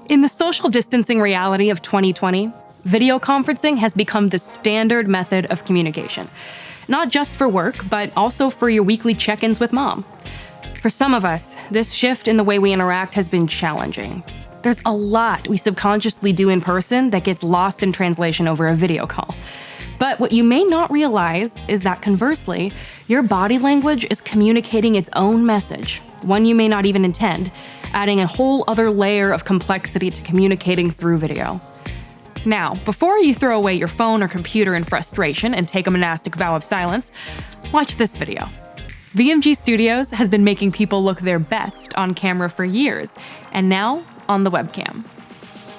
In the social distancing reality of 2020, video conferencing has become the standard method of communication, not just for work, but also for your weekly check-ins with mom. For some of us, this shift in the way we interact has been challenging. There's a lot we subconsciously do in person that gets lost in translation over a video call. But what you may not realize is that conversely, your body language is communicating its own message, one you may not even intend, adding a whole other layer of complexity to communicating through video. Now, before you throw away your phone or computer in frustration and take a monastic vow of silence, watch this video. VMG Studios has been making people look their best on camera for years, and now on the webcam.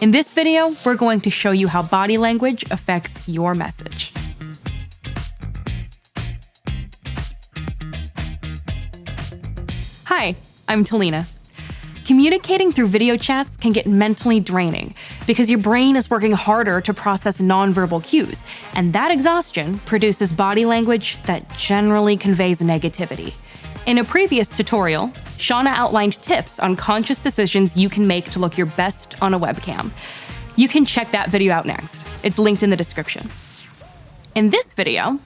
In this video, we're going to show you how body language affects your message. Hi, I'm Talina. Communicating through video chats can get mentally draining because your brain is working harder to process nonverbal cues, and that exhaustion produces body language that generally conveys negativity. In a previous tutorial, Shauna outlined tips on conscious decisions you can make to look your best on a webcam. You can check that video out next. It's linked in the description. In this video,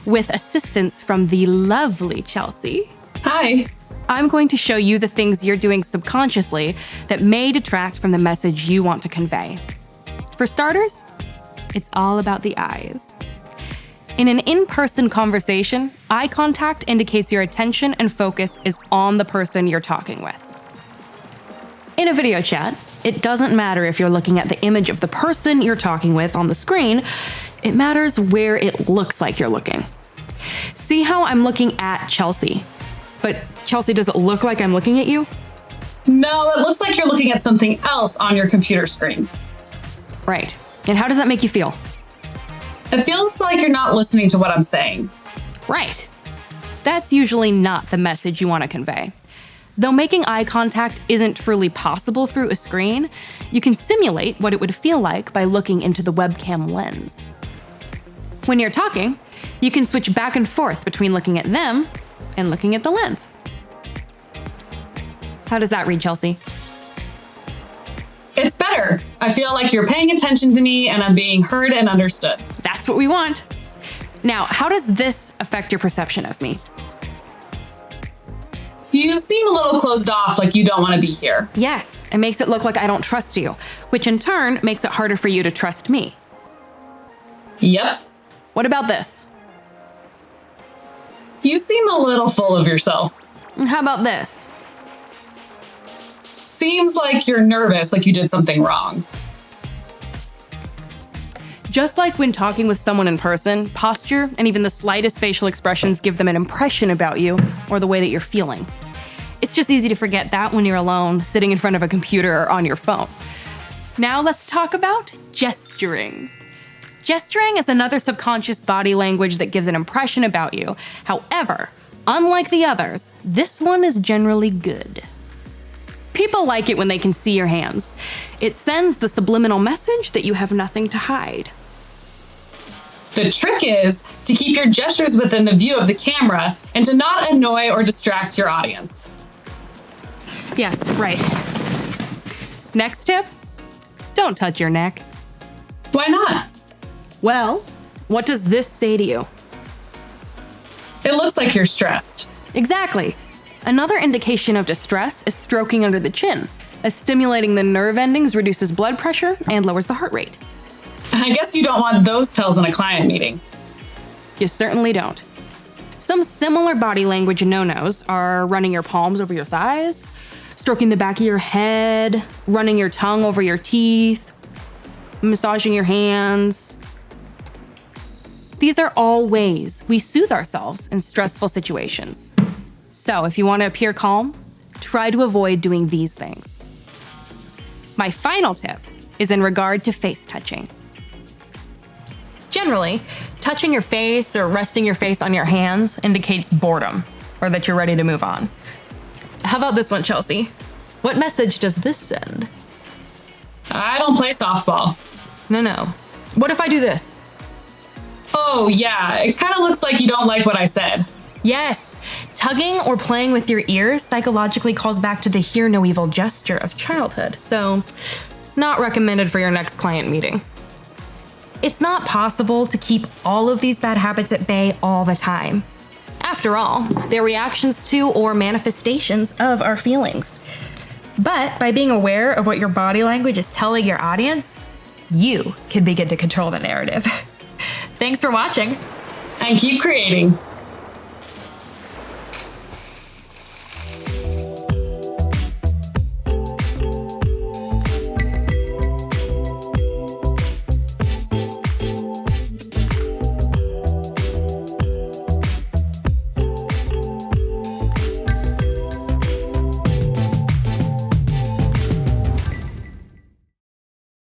with assistance from the lovely Chelsea, hi, I'm going to show you the things you're doing subconsciously that may detract from the message you want to convey. For starters, it's all about the eyes. In an in-person conversation, eye contact indicates your attention and focus is on the person you're talking with. In a video chat, it doesn't matter if you're looking at the image of the person you're talking with on the screen, it matters where it looks like you're looking. See how I'm looking at Chelsea? But Chelsea, does it look like I'm looking at you? No, it looks like you're looking at something else on your computer screen. Right. And how does that make you feel? It feels like you're not listening to what I'm saying. Right. That's usually not the message you want to convey. Though making eye contact isn't truly possible through a screen, you can simulate what it would feel like by looking into the webcam lens. When you're talking, you can switch back and forth between looking at them and looking at the lens. How does that read, Chelsea? It's better. I feel like you're paying attention to me and I'm being heard and understood. That's what we want. Now, how does this affect your perception of me? You seem a little closed off, like you don't want to be here. Yes, it makes it look like I don't trust you, which in turn makes it harder for you to trust me. Yep. What about this? You seem a little full of yourself. How about this? Seems like you're nervous, like you did something wrong. Just like when talking with someone in person, posture and even the slightest facial expressions give them an impression about you or the way that you're feeling. It's just easy to forget that when you're alone, sitting in front of a computer or on your phone. Now let's talk about gesturing. Gesturing is another subconscious body language that gives an impression about you. However, unlike the others, this one is generally good. People like it when they can see your hands. It sends the subliminal message that you have nothing to hide. The trick is to keep your gestures within the view of the camera and to not annoy or distract your audience. Yes, right. Next tip, don't touch your neck. Why not? Well, what does this say to you? It looks like you're stressed. Exactly. Another indication of distress is stroking under the chin, as stimulating the nerve endings reduces blood pressure and lowers the heart rate. I guess you don't want those tells in a client meeting. You certainly don't. Some similar body language no-nos are running your palms over your thighs, stroking the back of your head, running your tongue over your teeth, massaging your hands. These are all ways we soothe ourselves in stressful situations. So if you want to appear calm, try to avoid doing these things. My final tip is in regard to face touching. Generally, touching your face or resting your face on your hands indicates boredom or that you're ready to move on. How about this one, Chelsea? What message does this send? I don't play softball. No. What if I do this? Oh, yeah, it kind of looks like you don't like what I said. Yes, tugging or playing with your ears psychologically calls back to the hear no evil gesture of childhood. So not recommended for your next client meeting. It's not possible to keep all of these bad habits at bay all the time. After all, they're reactions to or manifestations of our feelings. But by being aware of what your body language is telling your audience, you can begin to control the narrative. Thanks for watching. And keep creating.